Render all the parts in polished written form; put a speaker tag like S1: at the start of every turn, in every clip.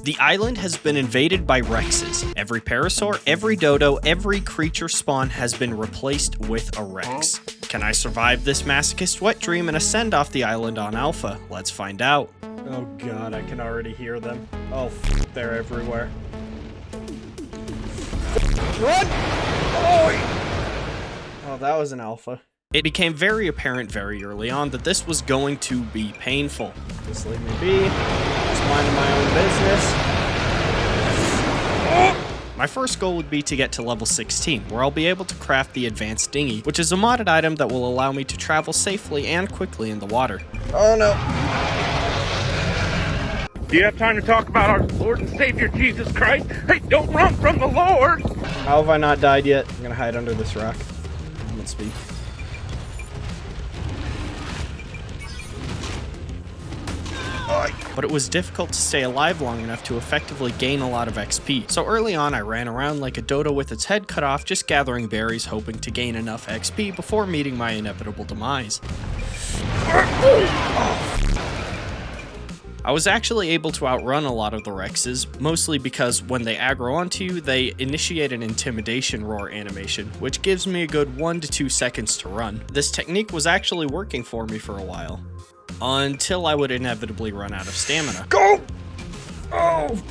S1: The island has been invaded by Rexes. Every parasaur, every dodo, every creature spawn has been replaced with a Rex. Can I survive this masochist wet dream and ascend off the island on Alpha? Let's find out. Oh god, I can already hear them. Oh, they're everywhere. Run! Oh, that was an Alpha. It became very apparent very early on that this was going to be painful. Just leave me be. Just minding my own business. My first goal would be to get to level 16, where I'll be able to craft the advanced dinghy, which is a modded item that will allow me to travel safely and quickly in the water. Oh no.
S2: Do you have time to talk about our Lord and Savior Jesus Christ? Hey, don't run from the Lord!
S1: How have I not died yet? I'm gonna hide under this rock. Movement speed. But it was difficult to stay alive long enough to effectively gain a lot of XP. So early on I ran around like a dodo with its head cut off, just gathering berries hoping to gain enough XP before meeting my inevitable demise. I was actually able to outrun a lot of the Rexes, mostly because when they aggro onto you, they initiate an intimidation roar animation, which gives me a good 1 to 2 seconds to run. This technique was actually working for me for a while, until I would inevitably run out of stamina. Go! Oh!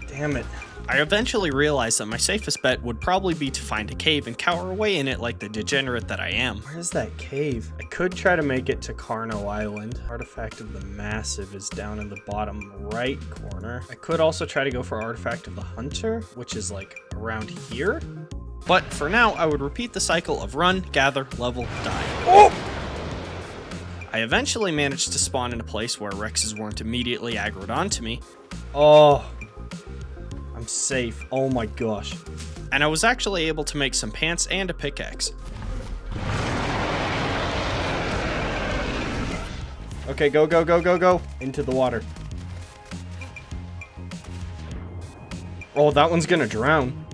S1: Damn it. I eventually realized that my safest bet would probably be to find a cave and cower away in it like the degenerate that I am. Where's that cave? I could try to make it to Carno Island. Artifact of the Massive is down in the bottom right corner. I could also try to go for Artifact of the Hunter, which is like around here. But for now, I would repeat the cycle of run, gather, level, die. Oh! I eventually managed to spawn in a place where Rexes weren't immediately aggroed onto me. Oh, I'm safe. Oh my gosh. And I was actually able to make some pants and a pickaxe. Okay, go, go, go, go, go. Into the water. Oh, that one's gonna drown.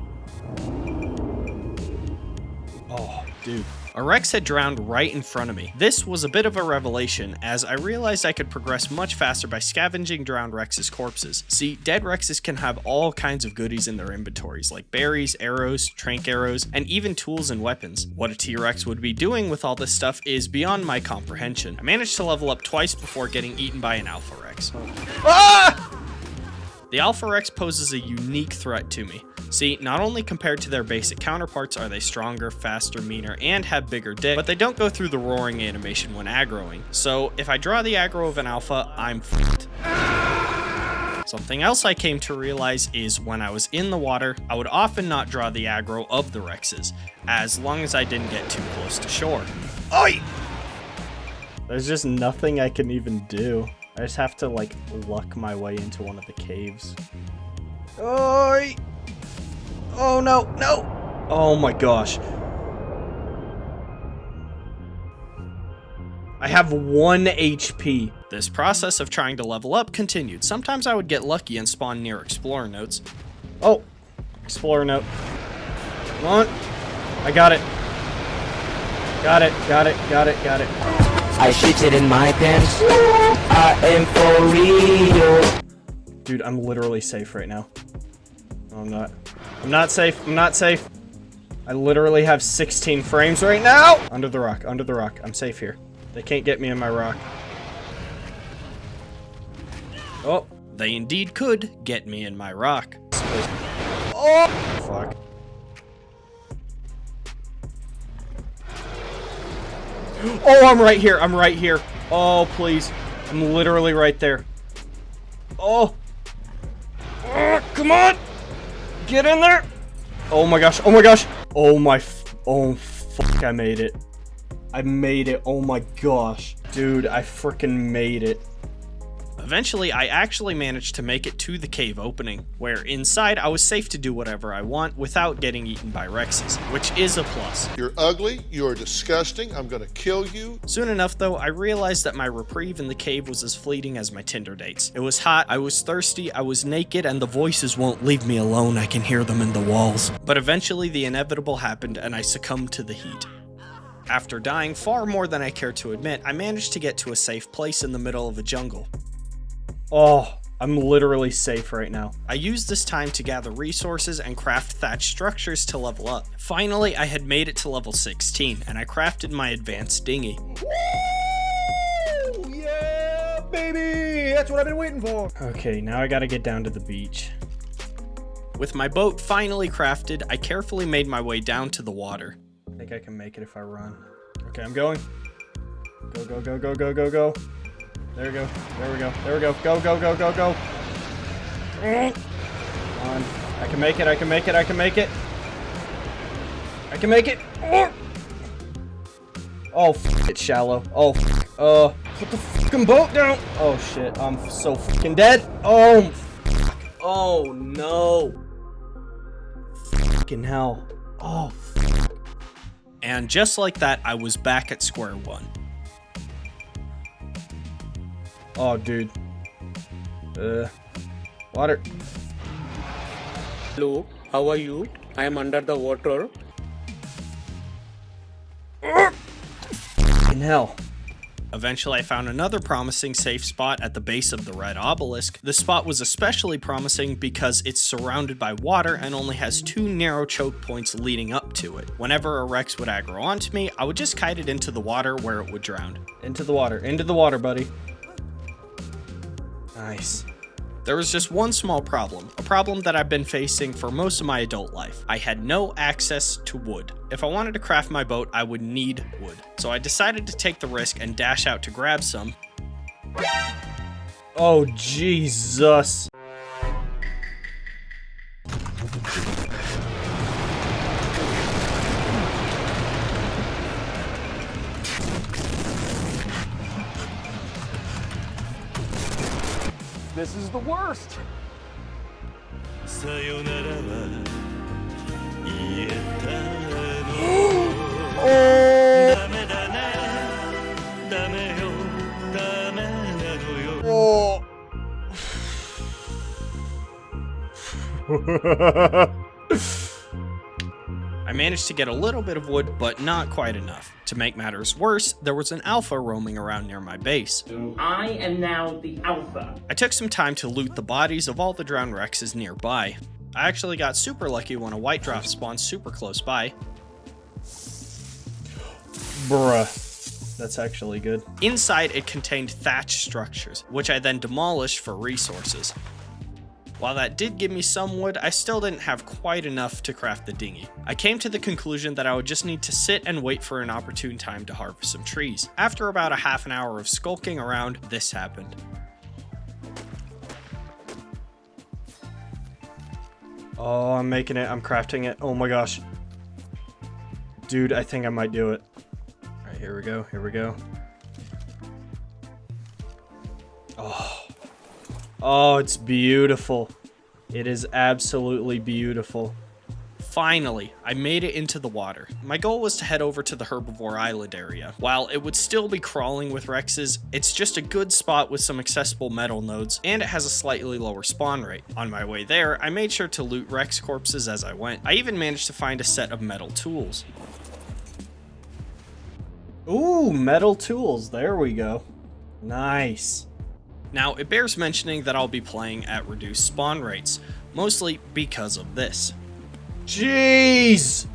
S1: Oh, dude. A Rex had drowned right in front of me. This was a bit of a revelation, as I realized I could progress much faster by scavenging drowned Rex's corpses. See, dead Rexes can have all kinds of goodies in their inventories, like berries, arrows, trank arrows, and even tools and weapons. What a T-Rex would be doing with all this stuff is beyond my comprehension. I managed to level up twice before getting eaten by an Alpha Rex. Ah! The Alpha Rex poses a unique threat to me. See, not only compared to their basic counterparts are they stronger, faster, meaner, and have bigger dick, but they don't go through the roaring animation when aggroing. So if I draw the aggro of an alpha, I'm f***ed. Something else I came to realize is when I was in the water, I would often not draw the aggro of the Rexes, as long as I didn't get too close to shore. Oi! There's just nothing I can even do. I just have to, like, luck my way into one of the caves. Oi! Oh no, no! Oh my gosh. I have 1 HP. This process of trying to level up continued. Sometimes I would get lucky and spawn near Explorer notes. Oh, Explorer note. Come on. I got it. Got it, got it, got it, got it.
S3: I shitted in my pants. I am for real.
S1: Dude, I'm literally safe right now. No, I'm not. I'm not safe. I'm not safe. I literally have 16 frames right now. Under the rock. Under the rock. I'm safe here. They can't get me in my rock. Oh, they indeed could get me in my rock. Oh, fuck. Oh, I'm right here. I'm right here. Oh, please. I'm literally right there. Oh. Oh, come on. Get in there! Oh my gosh, oh my gosh! Oh my oh fuck, I made it. I made it, oh my gosh. Dude, I freaking made it. Eventually, I actually managed to make it to the cave opening, where inside I was safe to do whatever I want without getting eaten by Rexes, which is a plus.
S4: You're ugly, you're disgusting, I'm gonna kill you.
S1: Soon enough though, I realized that my reprieve in the cave was as fleeting as my Tinder dates. It was hot, I was thirsty, I was naked, and the voices won't leave me alone, I can hear them in the walls. But eventually the inevitable happened and I succumbed to the heat. After dying far more than I care to admit, I managed to get to a safe place in the middle of a jungle. Oh, I'm literally safe right now. I used this time to gather resources and craft thatched structures to level up. Finally, I had made it to level 16, and I crafted my advanced dinghy.
S5: Woo! Yeah, baby! That's what I've been waiting for.
S1: Okay, now I gotta get down to the beach. With my boat finally crafted, I carefully made my way down to the water. I think I can make it if I run. Okay, I'm going. Go, go, go, go, go, go, go. There we go. There we go. There we go. Go, go, go, go, go. Come on. I can make it. I can make it. I can make it. I can make it. Oh, it's shallow. Oh, put the fucking boat down. Oh, shit. I'm so fucking dead. Oh, oh, no. Fucking hell. Oh, and just like that, I was back at square one. Oh, dude. Water.
S6: Hello, how are you? I am under the water.
S1: In hell. Eventually, I found another promising safe spot at the base of the red obelisk. This spot was especially promising because it's surrounded by water and only has 2 narrow choke points leading up to it. Whenever a Rex would aggro onto me, I would just kite it into the water where it would drown. Into the water, buddy. Nice. There was just one small problem, a problem that I've been facing for most of my adult life. I had no access to wood. If I wanted to craft my boat, I would need wood. So I decided to take the risk and dash out to grab some. Oh, Jesus.
S5: This is the worst.
S1: Oh. I managed to get a little bit of wood, but not quite enough. To make matters worse, there was an alpha roaming around near my base.
S6: I am now the alpha.
S1: I took some time to loot the bodies of all the drowned Rexes nearby. I actually got super lucky when a white drop spawned super close by. Bruh. That's actually good. Inside, it contained thatched structures, which I then demolished for resources. While that did give me some wood, I still didn't have quite enough to craft the dinghy. I came to the conclusion that I would just need to sit and wait for an opportune time to harvest some trees. After about a half an hour of skulking around, this happened. Oh, I'm making it. I'm crafting it. Oh my gosh. Dude, I think I might do it. Alright, here we go. Here we go. Oh, it's beautiful. It is absolutely beautiful. Finally, I made it into the water. My goal was to head over to the herbivore island area. While it would still be crawling with Rexes, it's just a good spot with some accessible metal nodes, and it has a slightly lower spawn rate. On my way there, I made sure to loot Rex corpses as I went. I even managed to find a set of metal tools. Ooh, metal tools. There we go. Nice. Now, it bears mentioning that I'll be playing at reduced spawn rates, mostly because of this. Jeez!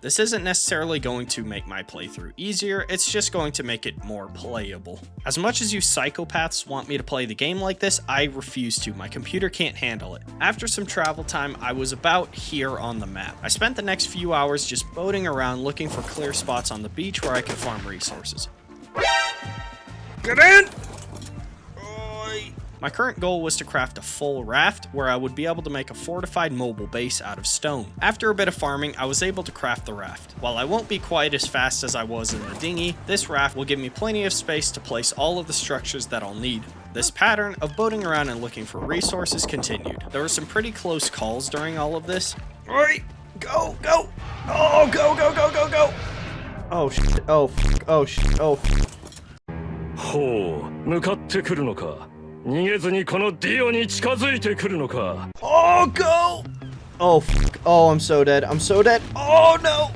S1: This isn't necessarily going to make my playthrough easier, it's just going to make it more playable. As much as you psychopaths want me to play the game like this, I refuse to. My computer can't handle it. After some travel time, I was about here on the map. I spent the next few hours just boating around looking for clear spots on the beach where I could farm resources. Get in! My current goal was to craft a full raft where I would be able to make a fortified mobile base out of stone. After a bit of farming, I was able to craft the raft. While I won't be quite as fast as I was in the dinghy, this raft will give me plenty of space to place all of the structures that I'll need. This pattern of boating around and looking for resources continued. There were some pretty close calls during all of this. Alright, go, go! Oh, go, go, go, go, go! Oh shit, oh, oh shit, oh.
S7: ほう、向かってくるのか。逃げずにこのディオに近づいてくるのか。
S1: Oh, go! Oh, fuck. Oh, I'm so dead. I'm so dead. Oh, no!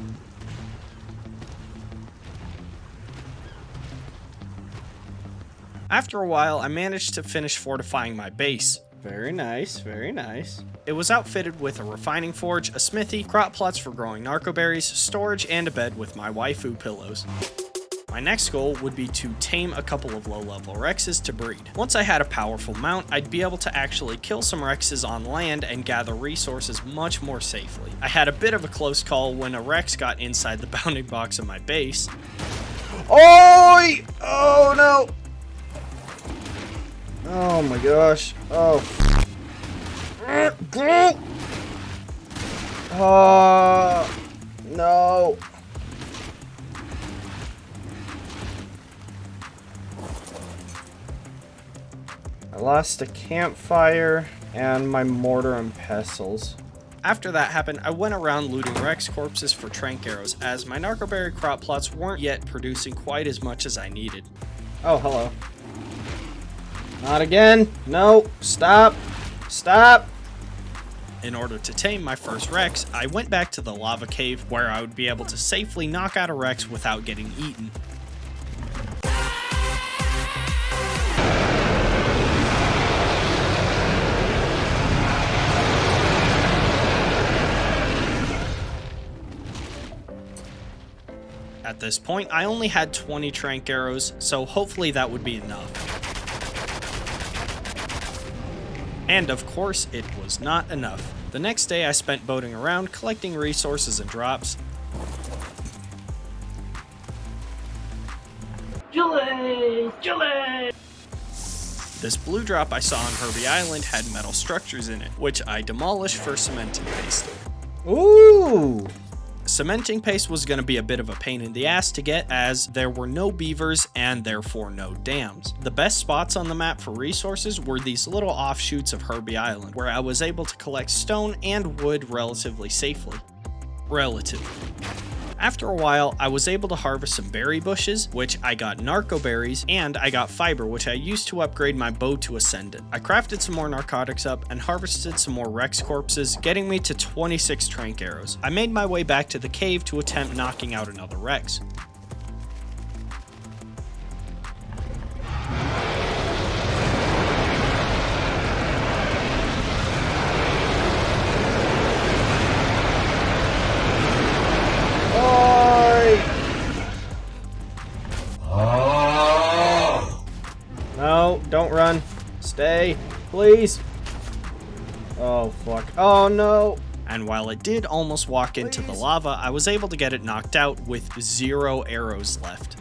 S1: After a while, I managed to finish fortifying my base. Very nice, very nice. It was outfitted with a refining forge, a smithy, crop plots for growing narco berries, storage, and a bed with my waifu pillows. My next goal would be to tame a couple of low-level Rexes to breed. Once I had a powerful mount, I'd be able to actually kill some Rexes on land and gather resources much more safely. I had a bit of a close call when a Rex got inside the bounding box of my base.
S5: Oi! Oh no! Oh my gosh. Oh. No. I lost a campfire and my mortar and pestles.
S1: After that happened, I went around looting Rex corpses for trank arrows, as my narcoberry crop plots weren't yet producing quite as much as I needed.
S5: Oh, hello. Not again. No. Stop. Stop.
S1: In order to tame my first Rex, I went back to the lava cave where I would be able to safely knock out a Rex without getting eaten. At this point, I only had 20 trank arrows, so hopefully that would be enough. And of course, it was not enough. The next day I spent boating around, collecting resources and drops. This blue drop I saw on Herbie Island had metal structures in it, which I demolished for cementing paste.
S5: Ooh.
S1: Cementing paste was going to be a bit of a pain in the ass to get, as there were no beavers and therefore no dams. The best spots on the map for resources were these little offshoots of Herbie Island, where I was able to collect stone and wood relatively safely. After a while, I was able to harvest some berry bushes, which I got narco berries, and I got fiber, which I used to upgrade my bow to Ascendant. I crafted some more narcotics up and harvested some more Rex corpses, getting me to 26 trank arrows. I made my way back to the cave to attempt knocking out another Rex.
S5: No, don't run. Stay, please. Oh, fuck. Oh, no.
S1: And while it did almost walk into the lava, I was able to get it knocked out with 0 arrows left.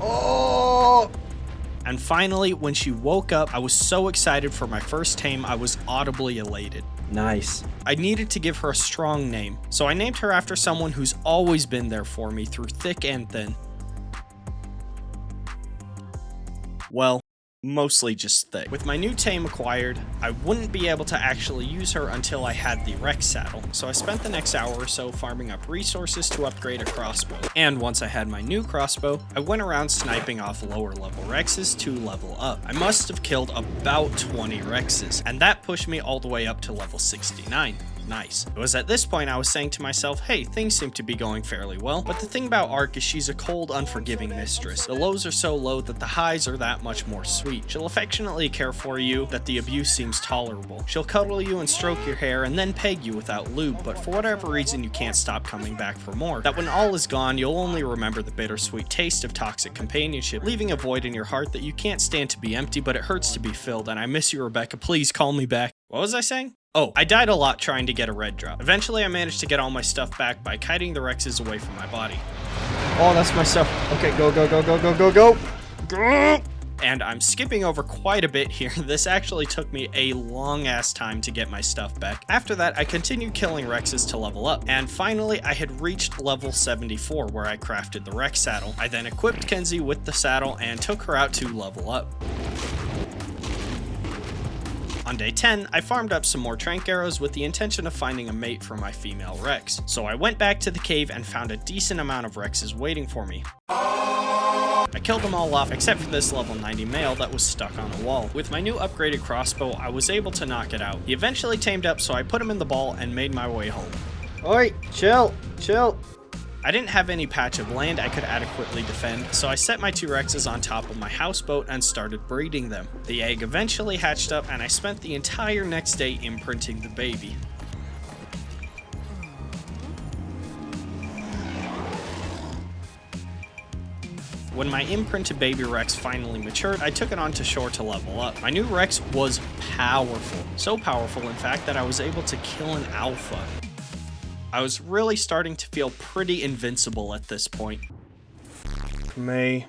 S5: Oh!
S1: And finally, when she woke up, I was so excited for my first tame, I was audibly elated.
S5: Nice.
S1: I needed to give her a strong name, so I named her after someone who's always been there for me through thick and thin. Well, mostly just thick. With my new tame acquired, I wouldn't be able to actually use her until I had the Rex saddle, so I spent the next hour or so farming up resources to upgrade a crossbow. And once I had my new crossbow, I went around sniping off lower level Rexes to level up. I must have killed about 20 Rexes, and that pushed me all the way up to level 69. Nice. It was at this point I was saying to myself, hey, things seem to be going fairly well, but the thing about ARK is she's a cold, unforgiving mistress. The lows are so low that the highs are that much more sweet. She'll affectionately care for you that the abuse seems tolerable. She'll cuddle you and stroke your hair and then peg you without lube, but for whatever reason you can't stop coming back for more. That when all is gone, you'll only remember the bittersweet taste of toxic companionship, leaving a void in your heart that you can't stand to be empty, but it hurts to be filled, and I miss you, Rebecca. Please call me back. What was I saying? Oh, I died a lot trying to get a red drop. Eventually, I managed to get all my stuff back by kiting the Rexes away from my body.
S5: Oh, that's my stuff. Okay, go, go, go, go, go, go, go. Go!
S1: And I'm skipping over quite a bit here. This actually took me a long ass time to get my stuff back. After that, I continued killing Rexes to level up. And finally, I had reached level 74 where I crafted the Rex saddle. I then equipped Kenzie with the saddle and took her out to level up. On day 10, I farmed up some more trank arrows with the intention of finding a mate for my female Rex. So I went back to the cave and found a decent amount of Rexes waiting for me. I killed them all off except for this level 90 male that was stuck on a wall. With my new upgraded crossbow, I was able to knock it out. He eventually tamed up, so I put him in the ball and made my way home.
S5: Oi, chill, chill.
S1: I didn't have any patch of land I could adequately defend, so I set my 2 Rexes on top of my houseboat and started breeding them. The egg eventually hatched up, and I spent the entire next day imprinting the baby. When my imprinted baby Rex finally matured, I took it onto shore to level up. My new Rex was powerful. So powerful, in fact, that I was able to kill an alpha. I was really starting to feel pretty invincible at this point.
S5: Me.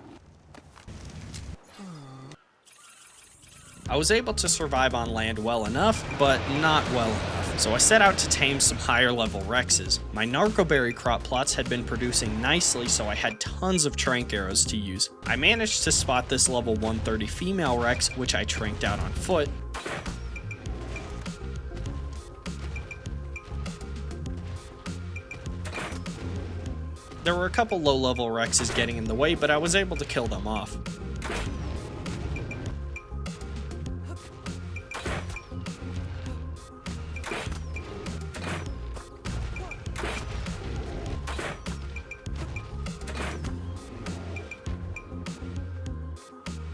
S1: I was able to survive on land well enough, but not well enough. So I set out to tame some higher level Rexes. My narcoberry crop plots had been producing nicely, so I had tons of trank arrows to use. I managed to spot this level 130 female Rex, which I tranked out on foot. There were a couple low level Rexes getting in the way, but I was able to kill them off.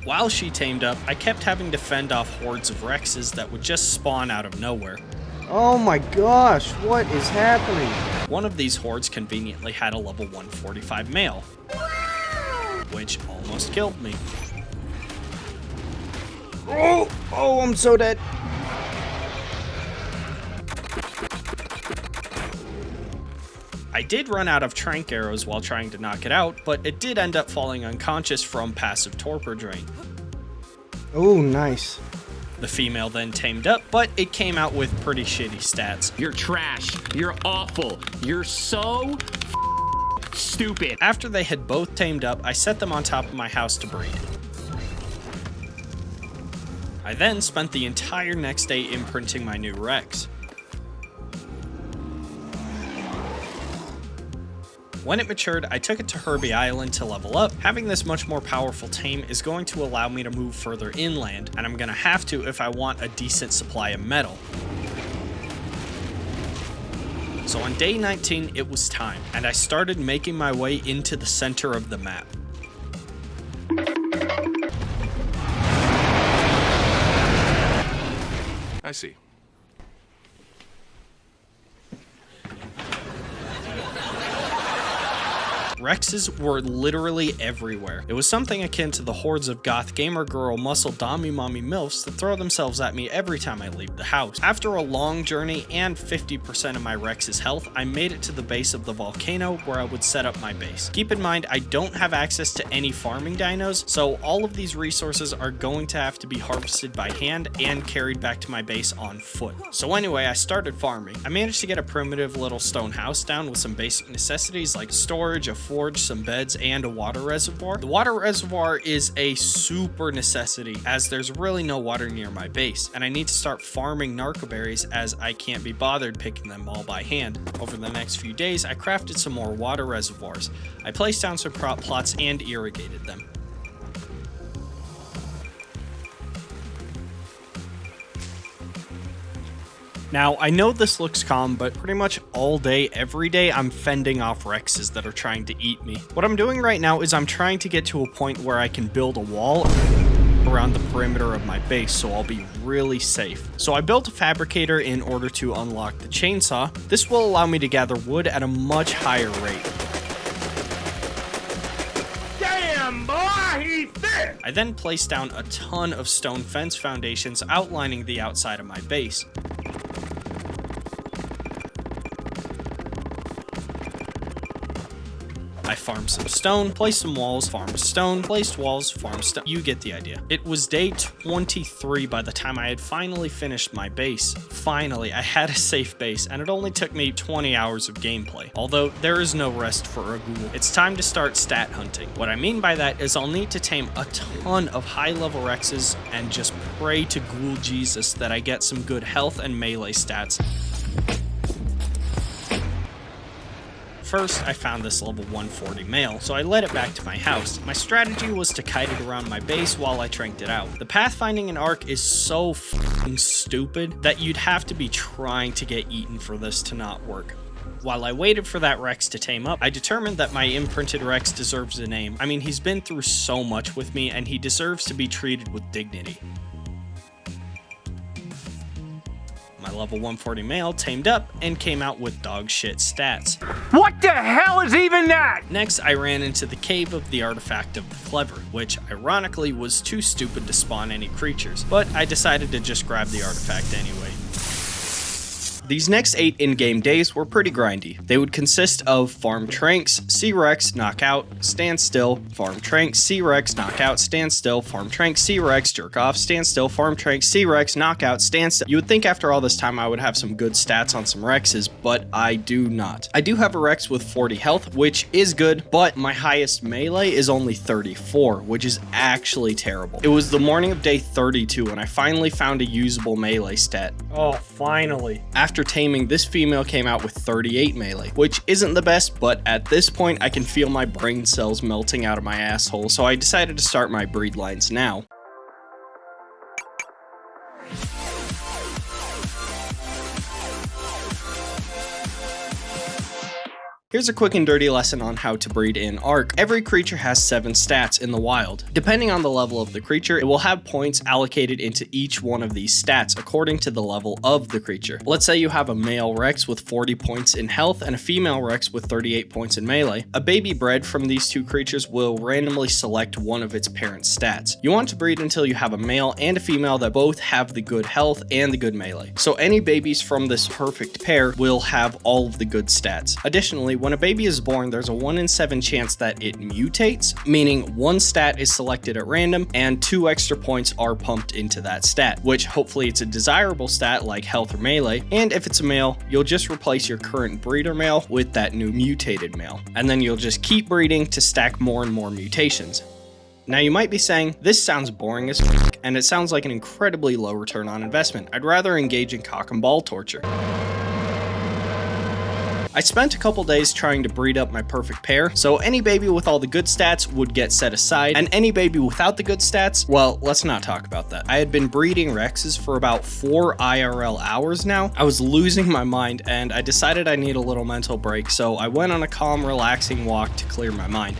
S1: While she tamed up, I kept having to fend off hordes of Rexes that would just spawn out of nowhere.
S5: Oh my gosh, what is happening?
S1: One of these hordes conveniently had a level 145 male, which almost killed me.
S5: Oh, I'm so dead.
S1: I did run out of trank arrows while trying to knock it out, but it did end up falling unconscious from passive torpor drain.
S5: Oh, nice.
S1: The female then tamed up, but it came out with pretty shitty stats.
S8: You're trash. You're awful. You're so stupid.
S1: After they had both tamed up, I set them on top of my house to breed. I then spent the entire next day imprinting my new Rex. When it matured, I took it to Herbie Island to level up. Having this much more powerful tame is going to allow me to move further inland, and I'm gonna have to if I want a decent supply of metal. So on day 19, it was time, and I started making my way into the center of the map.
S9: I see.
S1: Rexes were literally everywhere. It was something akin to the hordes of goth gamer girl muscle dommy mommy milfs that throw themselves at me every time I leave the house. After a long journey and 50% of my Rex's health, I made it to the base of the volcano where I would set up my base. Keep in mind, I don't have access to any farming dinos, so all of these resources are going to have to be harvested by hand and carried back to my base on foot. So anyway, I started farming. I managed to get a primitive little stone house down with some basic necessities like storage, a forge, some beds, and a water reservoir. The water reservoir is a super necessity as there's really no water near my base, and I need to start farming narcoberries as I can't be bothered picking them all by hand. Over the next few days, I crafted some more water reservoirs. I placed down some crop plots and irrigated them. Now, I know this looks calm, but pretty much all day, every day, I'm fending off Rexes that are trying to eat me. What I'm doing right now is I'm trying to get to a point where I can build a wall around the perimeter of my base, so I'll be really safe. So I built a fabricator in order to unlock the chainsaw. This will allow me to gather wood at a much higher rate.
S2: Damn, boy, he fit!
S1: I then placed down a ton of stone fence foundations outlining the outside of my base. I farmed some stone, placed some walls, farmed stone, placed walls, farmed stone. You get the idea. It was day 23 by the time I had finally finished my base. Finally, I had a safe base, and it only took me 20 hours of gameplay. Although, there is no rest for a ghoul. It's time to start stat hunting. What I mean by that is I'll need to tame a ton of high-level Rexes and just pray to Ghoul Jesus that I get some good health and melee stats. First, I found this level 140 male, so I led it back to my house. My strategy was to kite it around my base while I tranked it out. The pathfinding in ARK is so f***ing stupid that you'd have to be trying to get eaten for this to not work. While I waited for that Rex to tame up, I determined that my imprinted Rex deserves a name. I mean, he's been through so much with me, and he deserves to be treated with dignity. My level 140 male tamed up and came out with dog shit stats.
S2: What the hell is even that?
S1: Next, I ran into the cave of the artifact of the clever, which ironically was too stupid to spawn any creatures, but I decided to just grab the artifact anyway. These next 8 in-game days were pretty grindy. They would consist of farm Tranks, C-Rex, knockout, stand still, farm Tranks, C-Rex, knockout, stand still, farm Tranks, C-Rex, jerk off, stand still, farm Tranks, C-Rex, knockout, stand still. You would think after all this time I would have some good stats on some Rexes, but I do not. I do have a Rex with 40 health, which is good, but my highest melee is only 34, which is actually terrible. It was the morning of day 32 when I finally found a usable melee stat.
S5: Oh, finally.
S1: After taming, this female came out with 38 melee, which isn't the best, but at this point I can feel my brain cells melting out of my asshole, so I decided to start my breed lines now. Here's a quick and dirty lesson on how to breed in ARK. Every creature has 7 stats in the wild. Depending on the level of the creature, it will have points allocated into each one of these stats according to the level of the creature. Let's say you have a male Rex with 40 points in health and a female Rex with 38 points in melee. A baby bred from these two creatures will randomly select one of its parent stats. You want to breed until you have a male and a female that both have the good health and the good melee. So any babies from this perfect pair will have all of the good stats. Additionally, when a baby is born, there's a 1 in 7 chance that it mutates, meaning one stat is selected at random and 2 extra points are pumped into that stat, which hopefully it's a desirable stat like health or melee, and if it's a male, you'll just replace your current breeder male with that new mutated male, and then you'll just keep breeding to stack more and more mutations. Now you might be saying, this sounds boring as f***, and it sounds like an incredibly low return on investment. I'd rather engage in cock and ball torture. I spent a couple days trying to breed up my perfect pair, so any baby with all the good stats would get set aside, and any baby without the good stats, well, let's not talk about that. I had been breeding Rexes for about 4 IRL hours now. I was losing my mind, and I decided I need a little mental break, so I went on a calm, relaxing walk to clear my mind.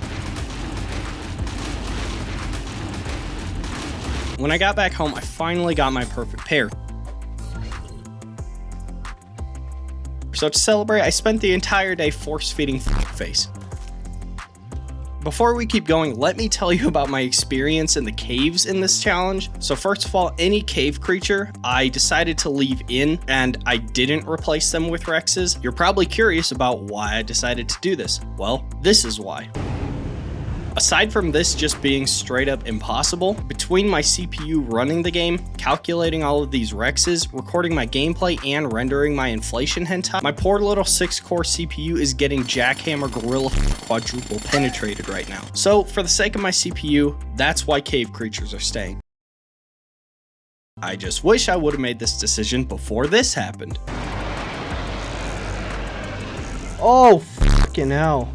S1: When I got back home, I finally got my perfect pair. So to celebrate, I spent the entire day force-feeding face. Before we keep going, let me tell you about my experience in the caves in this challenge. So first of all, any cave creature I decided to leave in, and I didn't replace them with Rexes. You're probably curious about why I decided to do this. Well, this is why. Aside from this just being straight up impossible, between my CPU running the game, calculating all of these Rexes, recording my gameplay, and rendering my inflation hentai, my poor little 6-core CPU is getting jackhammer gorilla quadruple penetrated right now. So for the sake of my CPU, that's why cave creatures are staying. I just wish I would have made this decision before this happened.
S5: Oh, fucking hell.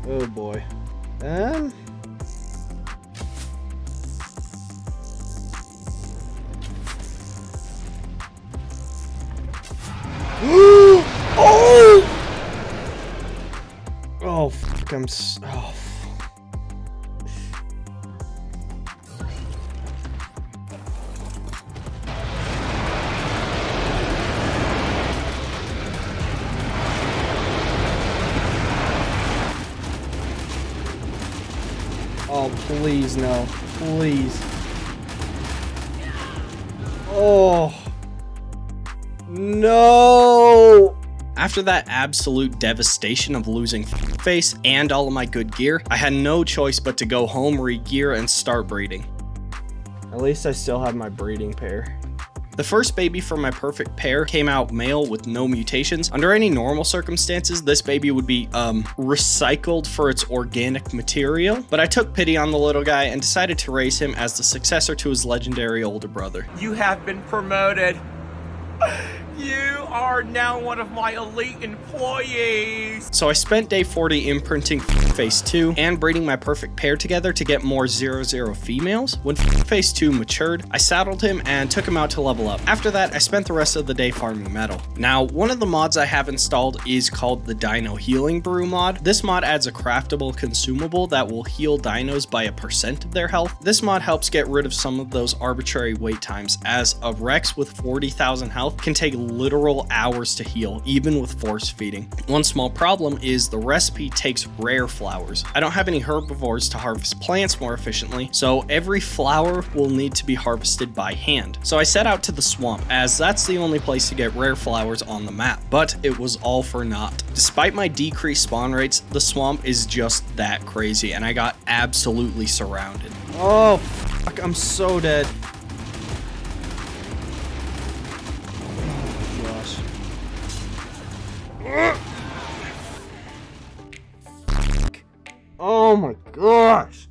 S5: Oh boy. Oh! Oh, fuck, oh. Oh, please, no. Please. Oh. No!
S1: After that absolute devastation of losing face and all of my good gear, I had no choice but to go home, re-gear, and start breeding.
S5: At least I still have my breeding pair.
S1: The first baby from my perfect pair came out male with no mutations. Under any normal circumstances, this baby would be, recycled for its organic material, but I took pity on the little guy and decided to raise him as the successor to his legendary older brother.
S9: You have been promoted. You are now one of my elite employees.
S1: So I spent day 40 imprinting Phase 2 and breeding my perfect pair together to get more 0-0 females. When Phase 2 matured, I saddled him and took him out to level up. After that, I spent the rest of the day farming metal. Now, one of the mods I have installed is called the Dino Healing Brew mod. This mod adds a craftable consumable that will heal dinos by 1% of their health. This mod helps get rid of some of those arbitrary wait times, as a Rex with 40,000 health can take literal hours to heal, even with force feeding. One small problem is the recipe takes rare flowers. I don't have any herbivores to harvest plants more efficiently, so every flower will need to be harvested by hand. So I set out to the swamp, as that's the only place to get rare flowers on the map, but it was all for naught. Despite my decreased spawn rates, the swamp is just that crazy, and I got absolutely surrounded.
S5: Oh, fuck, I'm so dead. Oh my gosh.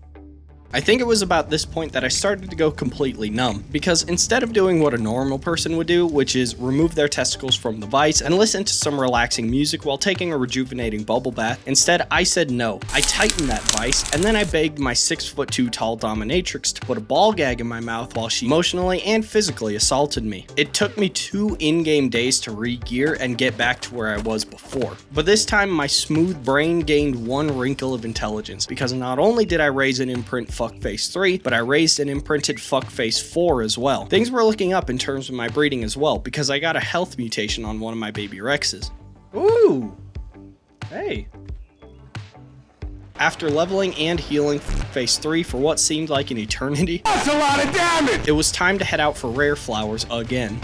S1: I think it was about this point that I started to go completely numb, because instead of doing what a normal person would do, which is remove their testicles from the vise and listen to some relaxing music while taking a rejuvenating bubble bath, instead I said no. I tightened that vise, and then I begged my 6'2" tall dominatrix to put a ball gag in my mouth while she emotionally and physically assaulted me. It took me 2 in-game days to re-gear and get back to where I was before. But this time my smooth brain gained 1 wrinkle of intelligence, because not only did I raise an imprint Phase 3, but I raised and imprinted Phase 4 as well. Things were looking up in terms of my breeding as well, because I got a health mutation on one of my baby Rexes.
S5: Ooh. Hey.
S1: After leveling and healing Phase 3 for what seemed like an eternity,
S2: That's a lot of damage!
S1: it was time to head out for rare flowers again.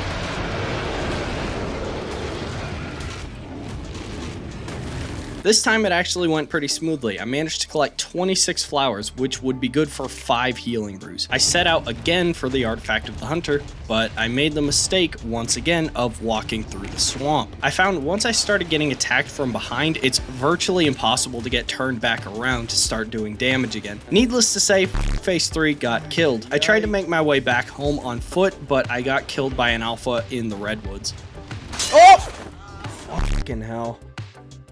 S1: This time it actually went pretty smoothly. I managed to collect 26 flowers, which would be good for 5 healing brews. I set out again for the artifact of the hunter, but I made the mistake once again of walking through the swamp. I found once I started getting attacked from behind, it's virtually impossible to get turned back around to start doing damage again. Needless to say, Phase 3 got killed. I tried to make my way back home on foot, but I got killed by an alpha in the redwoods.
S5: Oh! Fucking hell.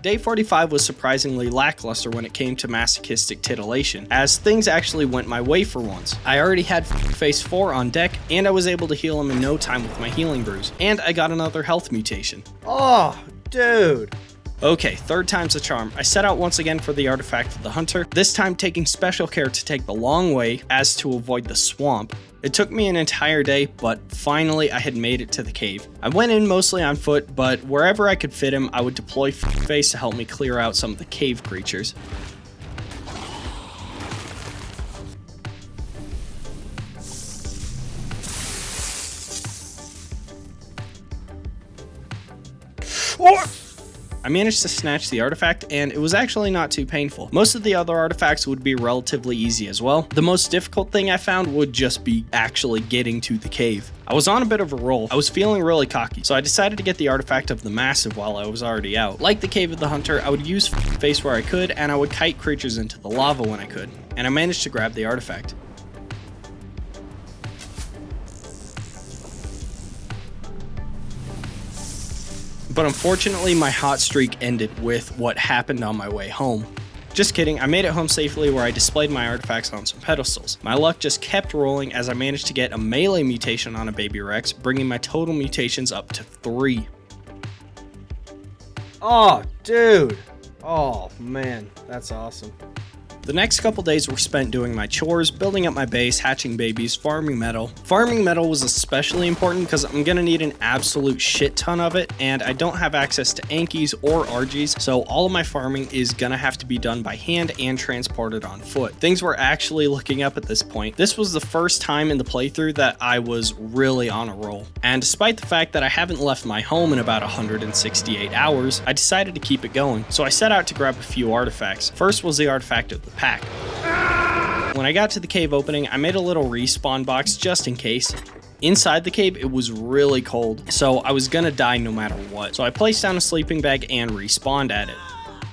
S1: Day 45 was surprisingly lackluster when it came to masochistic titillation, as things actually went my way for once. I already had Phase 4 on deck, and I was able to heal him in no time with my healing brews, and I got another health mutation.
S5: Oh, dude.
S1: Okay, 3rd time's a charm. I set out once again for the artifact of the hunter, this time taking special care to take the long way as to avoid the swamp. It took me an entire day, but finally I had made it to the cave. I went in mostly on foot, but wherever I could fit him, I would deploy Phase to help me clear out some of the cave creatures. I managed to snatch the artifact, and it was actually not too painful. Most of the other artifacts would be relatively easy as well. The most difficult thing I found would just be actually getting to the cave. I was on a bit of a roll. I was feeling really cocky, so I decided to get the artifact of the massive while I was already out. Like the cave of the hunter, I would use Phase where I could, and I would kite creatures into the lava when I could, and I managed to grab the artifact. But unfortunately, my hot streak ended with what happened on my way home. Just kidding, I made it home safely where I displayed my artifacts on some pedestals. My luck just kept rolling as I managed to get a melee mutation on a baby Rex, bringing my total mutations up to 3.
S5: Oh, dude. Oh, man. That's awesome.
S1: The next couple days were spent doing my chores, building up my base, hatching babies, farming metal. Farming metal was especially important because I'm gonna need an absolute shit ton of it, and I don't have access to Ankies or RGs, so all of my farming is gonna have to be done by hand and transported on foot. Things were actually looking up at this point. This was the first time in the playthrough that I was really on a roll, and despite the fact that I haven't left my home in about 168 hours, I decided to keep it going. So I set out to grab a few artifacts. First was the artifact of the pack. When I got to the cave opening, I made a little respawn box just in case. Inside the cave, it was really cold, so I was gonna die no matter what. So I placed down a sleeping bag and respawned at it.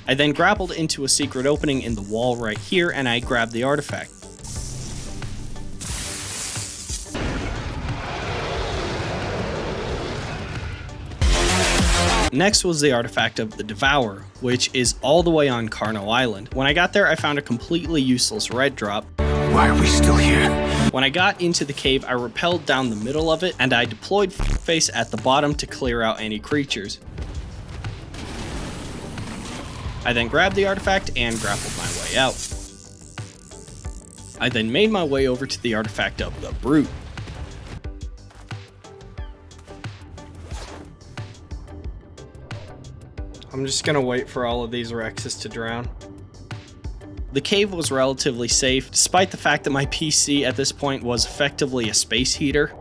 S1: I then grappled into a secret opening in the wall right here, and I grabbed the artifact. Next was the artifact of the Devourer, which is all the way on Carno Island. When I got there, I found a completely useless red drop.
S9: Why are we still here?
S1: When I got into the cave, I rappelled down the middle of it, and I deployed face at the bottom to clear out any creatures. I then grabbed the artifact and grappled my way out. I then made my way over to the artifact of the brew.
S5: I'm just gonna wait for all of these Rexes to drown.
S1: The cave was relatively safe, despite the fact that my PC at this point was effectively a space heater.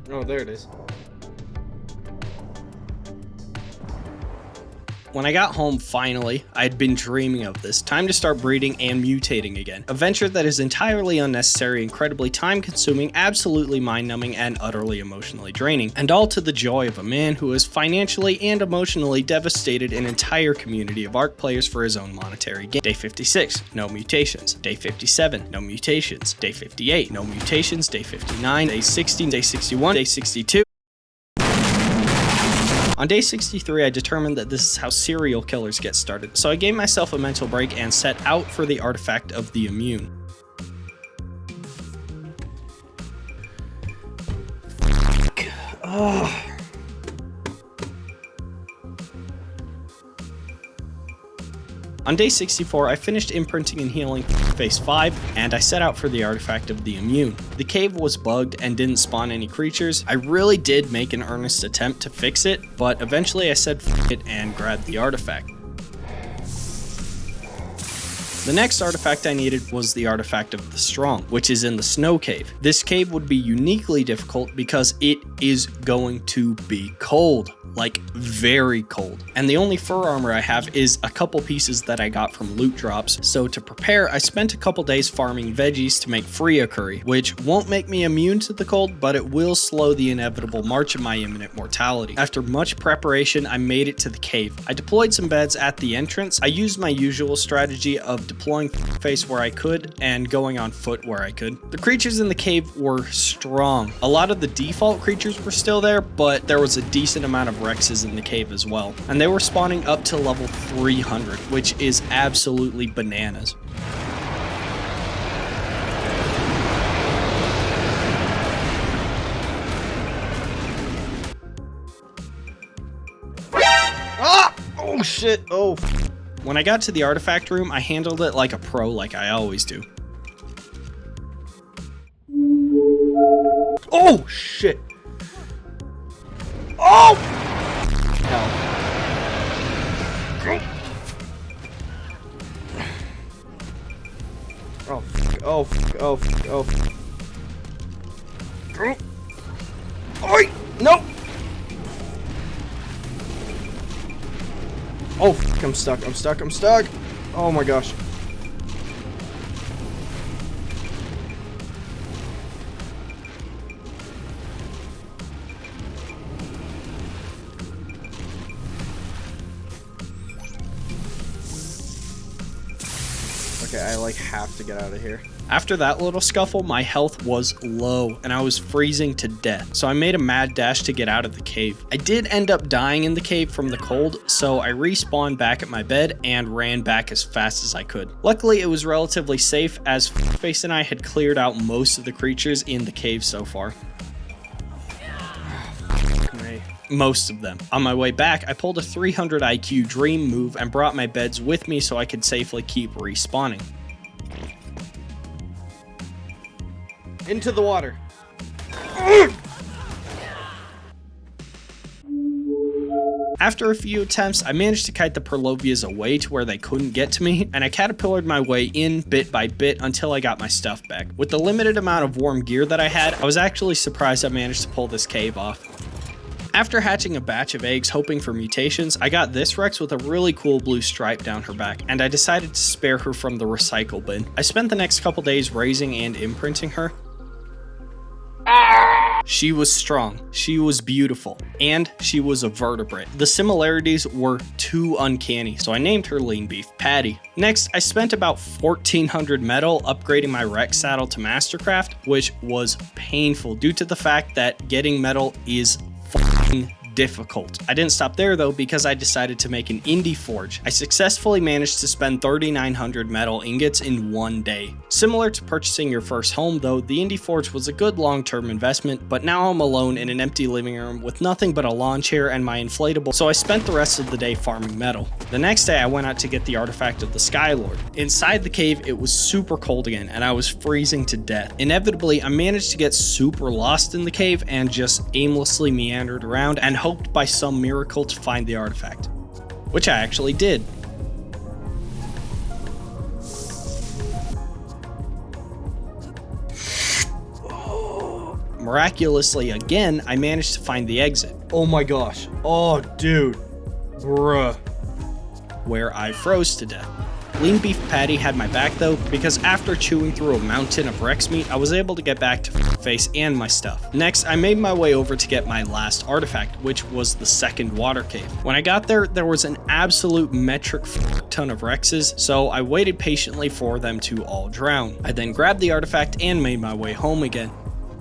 S5: Oh, there it is.
S1: When I got home, finally, I had been dreaming of this. Time to start breeding and mutating again. A venture that is entirely unnecessary, incredibly time-consuming, absolutely mind-numbing, and utterly emotionally draining. And all to the joy of a man who has financially and emotionally devastated an entire community of ARK players for his own monetary gain. Day 56, no mutations. Day 57, no mutations. Day 58, no mutations. Day 59, day 60, day 61, day 62. On day 63, I determined that this is how serial killers get started, so I gave myself a mental break and set out for the artifact of the immune. On day 64, I finished imprinting and healing phase 5, and I set out for the artifact of the immune. The cave was bugged and didn't spawn any creatures. I really did make an earnest attempt to fix it, but eventually I said f it and grabbed the artifact. The next artifact I needed was the artifact of the strong, which is in the snow cave. This cave would be uniquely difficult because it is going to be cold. Like, very cold. And the only fur armor I have is a couple pieces that I got from loot drops. So to prepare, I spent a couple days farming veggies to make Freya curry, which won't make me immune to the cold, but it will slow the inevitable march of my imminent mortality. After much preparation, I made it to the cave. I deployed some beds at the entrance. I used my usual strategy of deploying face where I could and going on foot where I could. The creatures in the cave were strong. A lot of the default creatures were still there, but there was a decent amount of Rexes in the cave as well, and they were spawning up to level 300, which is absolutely bananas.
S5: Ah! Oh shit, oh.
S1: When I got to the artifact room, I handled it like a pro, like I always do.
S5: Oh shit. Oh! Hell. Oh, oh, oh, oh. Oi! No! Oh, I'm stuck, I'm stuck, I'm stuck! Oh my gosh. Okay, I like have to get out of here.
S1: After that little scuffle, my health was low and I was freezing to death, so I made a mad dash to get out of the cave. I did end up dying in the cave from the cold, so I respawned back at my bed and ran back as fast as I could. Luckily, it was relatively safe as Face and I had cleared out most of the creatures in the cave so far. Most of them. On my way back, I pulled a 300 IQ dream move and brought my beds with me so I could safely keep respawning.
S5: Into the water.
S1: After a few attempts, I managed to kite the Perlovias away to where they couldn't get to me, and I caterpillared my way in bit by bit until I got my stuff back. With the limited amount of warm gear that I had, I was actually surprised I managed to pull this cave off. After hatching a batch of eggs hoping for mutations, I got this Rex with a really cool blue stripe down her back, and I decided to spare her from the recycle bin. I spent the next couple days raising and imprinting her. She was strong, she was beautiful, and she was a vertebrate. The similarities were too uncanny, so I named her Lean Beef Patty. Next, I spent about 1400 metal upgrading my Rex saddle to Mastercraft, which was painful due to the fact that getting metal is f***ing difficult. I didn't stop there though, because I decided to make an indie forge. I successfully managed to spend 3,900 metal ingots in one day. Similar to purchasing your first home though, the indie forge was a good long-term investment, but now I'm alone in an empty living room with nothing but a lawn chair and my inflatable, so I spent the rest of the day farming metal. The next day I went out to get the artifact of the Skylord. Inside the cave it was super cold again and I was freezing to death. Inevitably I managed to get super lost in the cave and just aimlessly meandered around and hoped by some miracle to find the artifact, which I actually did. Miraculously again, I managed to find the exit.
S5: Oh my gosh. Oh, dude. Bruh.
S1: Where I froze to death. Lean Beef Patty had my back though, because after chewing through a mountain of Rex meat, I was able to get back to face and my stuff. Next, I made my way over to get my last artifact, which was the second water cave. When I got there, there was an absolute metric ton of Rexes, so I waited patiently for them to all drown. I then grabbed the artifact and made my way home again.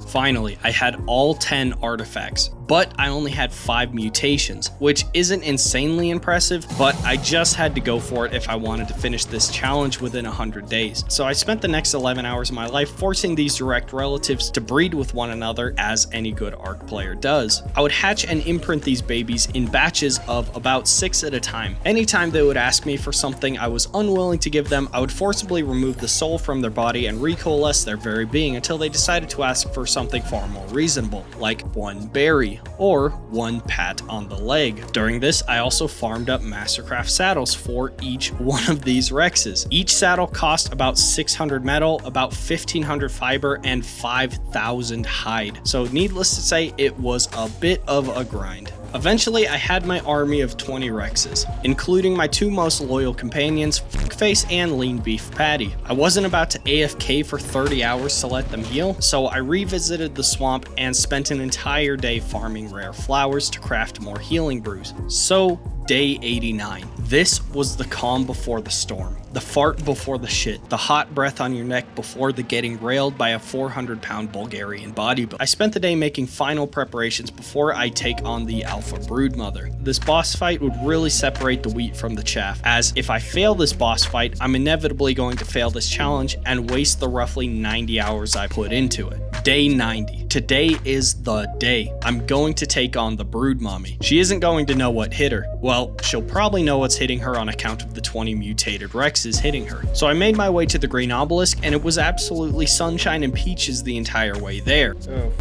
S1: Finally, I had all 10 artifacts, but I only had 5 mutations, which isn't insanely impressive, but I just had to go for it if I wanted to finish this challenge within 100 days. So I spent the next 11 hours of my life forcing these direct relatives to breed with one another, as any good ARK player does. I would hatch and imprint these babies in batches of about 6 at a time. Anytime they would ask me for something I was unwilling to give them, I would forcibly remove the soul from their body and recoalesce their very being until they decided to ask for something far more reasonable, like one berry or one pat on the leg. During this, I also farmed up Mastercraft saddles for each one of these Rexes. Each saddle cost about 600 metal, about 1500 fiber, and 5,000 hide. So needless to say, it was a bit of a grind. Eventually, I had my army of 20 Rexes, including my 2 most loyal companions, Fuckface and Lean Beef Patty. I wasn't about to AFK for 30 hours to let them heal, so I revisited the swamp and spent an entire day farming rare flowers to craft more healing brews. So, day 89. This was the calm before the storm, the fart before the shit, the hot breath on your neck before the getting railed by a 400-pound Bulgarian bodybuilder. I spent the day making final preparations before I take on the Alpha Broodmother. This boss fight would really separate the wheat from the chaff, as if I fail this boss fight, I'm inevitably going to fail this challenge and waste the roughly 90 hours I put into it. Day 90. Today is the day. I'm going to take on the Brood Mommy. She isn't going to know what hit her. Well, she'll probably know what's hitting her on account of the 20 mutated Rexes hitting her. So I made my way to the Green Obelisk, and it was absolutely sunshine and peaches the entire way there.
S5: Oh.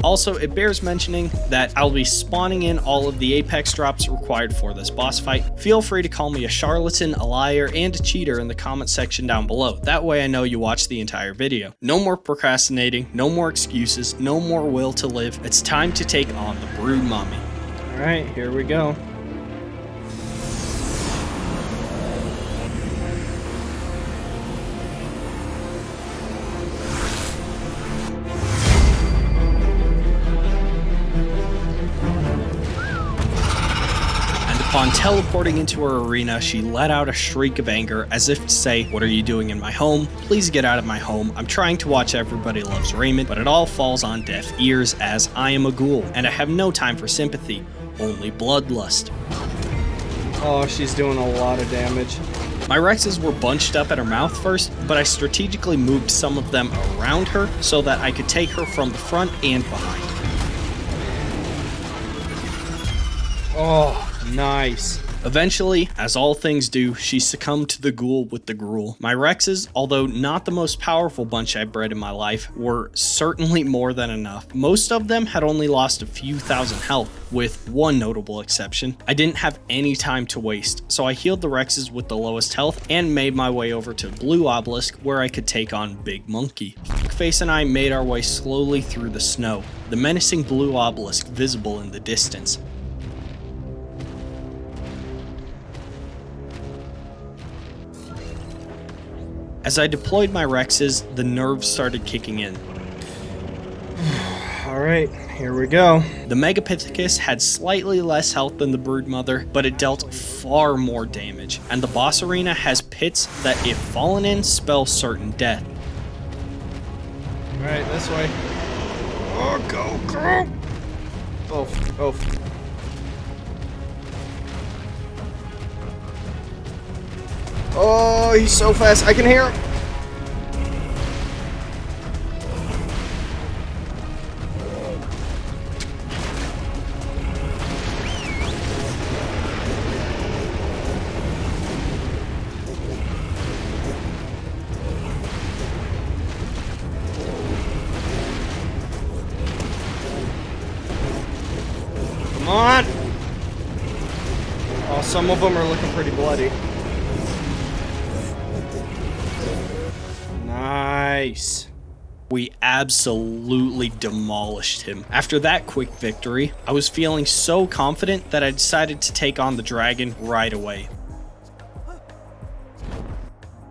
S1: Also, it bears mentioning that I'll be spawning in all of the Apex drops required for this boss fight. Feel free to call me a charlatan, a liar, and a cheater in the comment section down below. That way I know you watched the entire video. No more procrastinating, no more excuses, no more will to live. It's time to take on the Brood Mommy.
S5: Alright, here we go.
S1: Upon teleporting into her arena, she let out a shriek of anger as if to say, "What are you doing in my home? Please get out of my home. I'm trying to watch Everybody Loves Raymond," but it all falls on deaf ears as I am a ghoul and I have no time for sympathy, only bloodlust.
S5: Oh, she's doing a lot of damage.
S1: My Rexes were bunched up at her mouth first, but I strategically moved some of them around her so that I could take her from the front and behind.
S5: Oh, nice.
S1: Eventually, as all things do, she succumbed to the Ghoul with the Gruel. My Rexes, although not the most powerful bunch I've bred in my life, were certainly more than enough. Most of them had only lost a few thousand health, with one notable exception. I didn't have any time to waste, so I healed the Rexes with the lowest health and made my way over to Blue Obelisk where I could take on Big Monkey. Face and I made our way slowly through the snow, the menacing Blue Obelisk visible in the distance. As I deployed my Rexes, the nerves started kicking in.
S5: Alright, here we go.
S1: The Megapithecus had slightly less health than the Broodmother, but it dealt far more damage, and the boss arena has pits that, if fallen in, spell certain death.
S5: Alright, this way. Oh, go! Oh. Oh, he's so fast. I can hear him. Come on! Oh, some of them are looking pretty bloody. Nice.
S1: We absolutely demolished him. After that quick victory, I was feeling so confident that I decided to take on the dragon right away.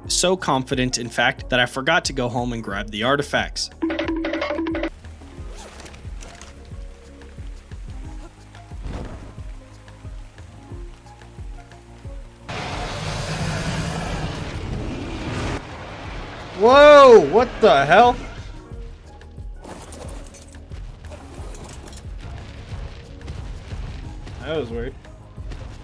S1: So confident, in fact, that I forgot to go home and grab the artifacts.
S5: Whoa! What the hell? That was weird.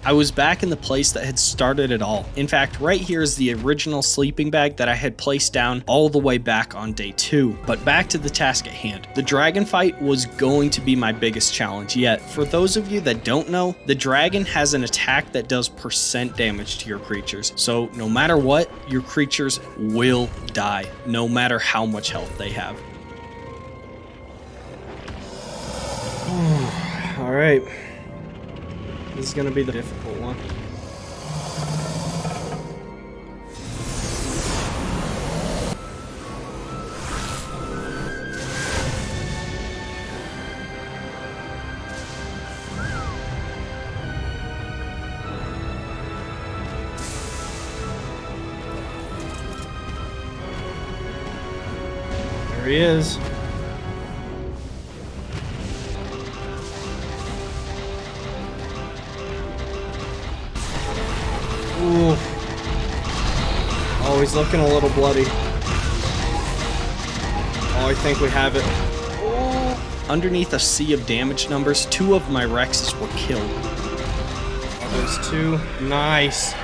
S1: I was back in the place that had started it all. In fact, right here is the original sleeping bag that I had placed down all the way back on day 2. But back to the task at hand. The dragon fight was going to be my biggest challenge yet. For those of you that don't know, the dragon has an attack that does % damage to your creatures. So no matter what, your creatures will die, no matter how much health they have.
S5: Alright. This is gonna be the difficult one. There he is. Ooh. Oh, he's looking a little bloody. Oh, I think we have it. Oh.
S1: Underneath a sea of damage numbers, 2 of my Rexes were killed.
S5: Oh, there's 2. Nice.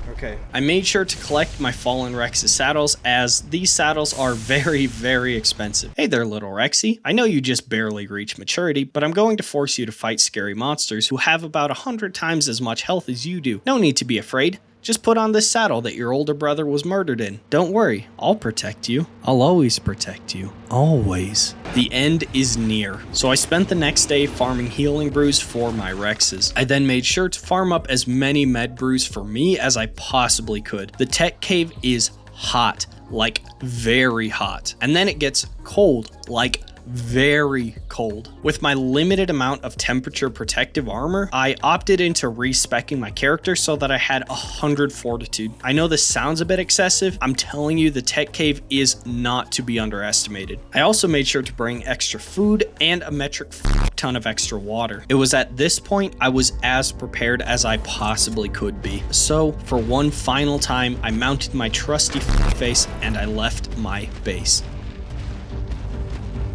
S5: Okay.
S1: I made sure to collect my fallen Rex's saddles, as these saddles are very, very expensive. Hey there, little Rexy. I know you just barely reached maturity, but I'm going to force you to fight scary monsters who have about 100 times as much health as you do. No need to be afraid. Just put on this saddle that your older brother was murdered in. Don't worry, I'll protect you. I'll always protect you. Always. The end is near, so I spent the next day farming healing brews for my Rexes. I then made sure to farm up as many med brews for me as I possibly could. The tech cave is hot, like very hot. And then it gets cold, like very cold. With my limited amount of temperature protective armor, I opted into respecking my character so that I had 100 fortitude. I know this sounds a bit excessive. I'm telling you, the tech cave is not to be underestimated. I also made sure to bring extra food and a metric ton of extra water. It was at this point I was as prepared as I possibly could be. So for one final time, I mounted my trusty face and I left my base.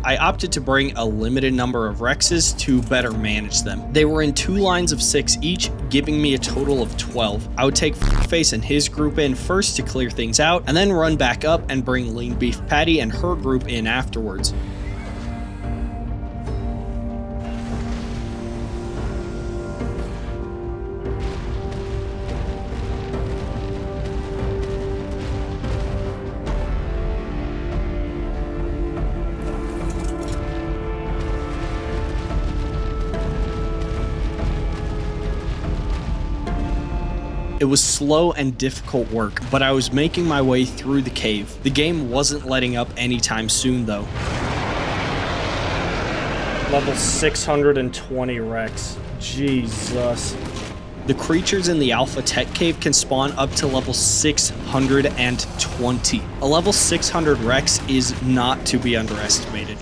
S1: I opted to bring a limited number of Rexes to better manage them. They were in 2 lines of 6 each, giving me a total of 12. I would take Face and his group in first to clear things out, and then run back up and bring Lean Beef Patty and her group in afterwards. It was slow and difficult work, but I was making my way through the cave. The game wasn't letting up anytime soon though.
S5: Level 620 Rex. Jesus.
S1: The creatures in the Alpha Tech Cave can spawn up to level 620. A level 600 Rex is not to be underestimated.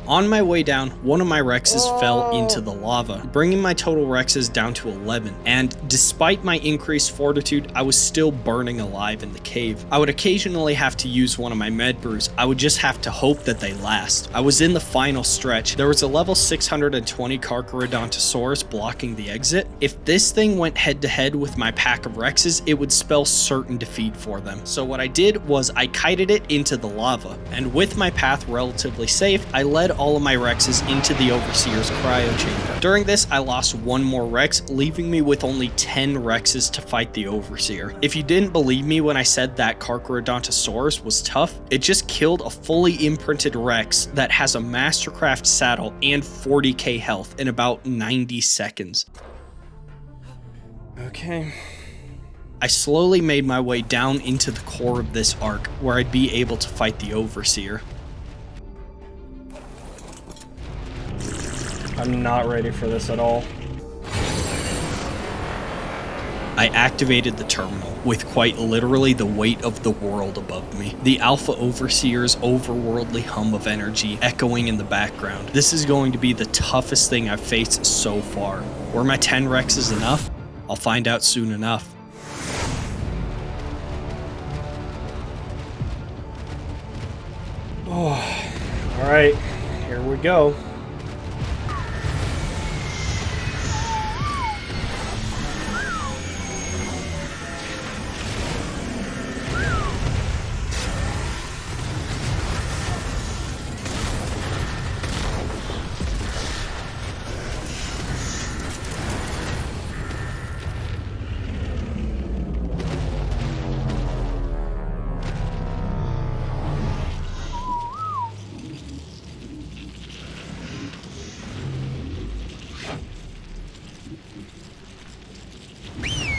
S1: On my way down, one of my Rexes fell into the lava, bringing my total Rexes down to 11, and despite my increased fortitude, I was still burning alive in the cave. I would occasionally have to use one of my med brews. I would just have to hope that they last. I was in the final stretch. There was a level 620 Carcharodontosaurus blocking the exit. If this thing went head to head with my pack of Rexes, it would spell certain defeat for them. So what I did was I kited it into the lava, and with my path relatively safe, I led all of my Rexes into the Overseer's cryo chamber. During this, I lost one more Rex, leaving me with only 10 Rexes to fight the Overseer. If you didn't believe me when I said that Carcharodontosaurus was tough, it just killed a fully imprinted Rex that has a Mastercraft saddle and 40k health in about 90 seconds.
S5: Okay.
S1: I slowly made my way down into the core of this ARK, where I'd be able to fight the Overseer.
S5: I'm not ready for this at all.
S1: I activated the terminal, with quite literally the weight of the world above me. The Alpha Overseer's overworldly hum of energy echoing in the background. This is going to be the toughest thing I've faced so far. Were my 10 Rexes enough? I'll find out soon enough.
S5: Oh, alright, here we go.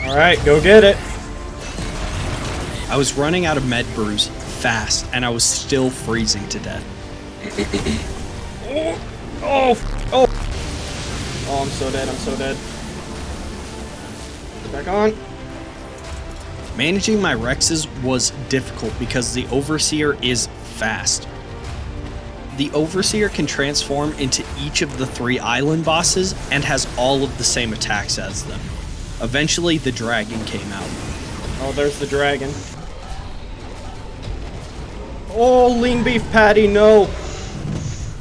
S5: Alright, go get it.
S1: I was running out of med brews fast, and I was still freezing to death.
S5: Oh, I'm so dead, I'm so dead. Get back on.
S1: Managing my Rexes was difficult because the Overseer is fast. The Overseer can transform into each of the 3 island bosses and has all of the same attacks as them. Eventually, the dragon came out.
S5: Oh, there's the dragon. Oh, lean beef patty, no.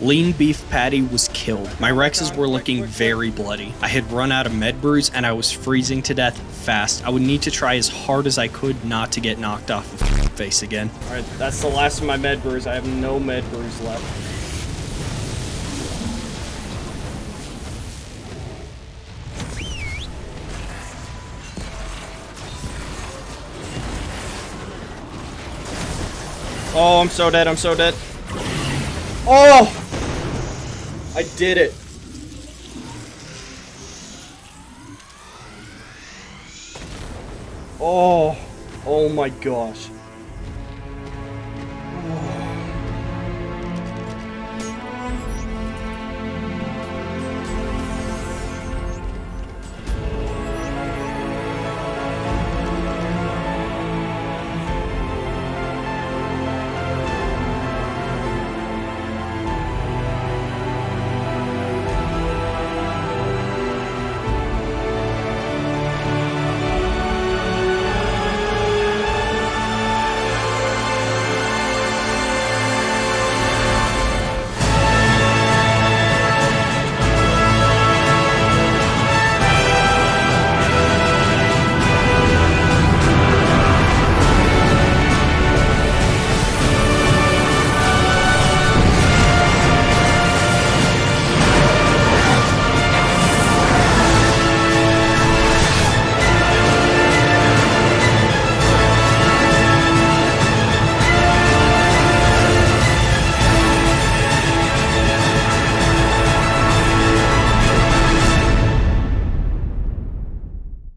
S1: Lean Beef Patty was killed. My Rexes were looking very bloody. I had run out of med brews and I was freezing to death fast. I would need to try as hard as I could not to get knocked off of face again.
S5: Alright, that's the last of my med brews. I have no med brews left. Oh, I'm so dead, I'm so dead. Oh! I did it. Oh my gosh.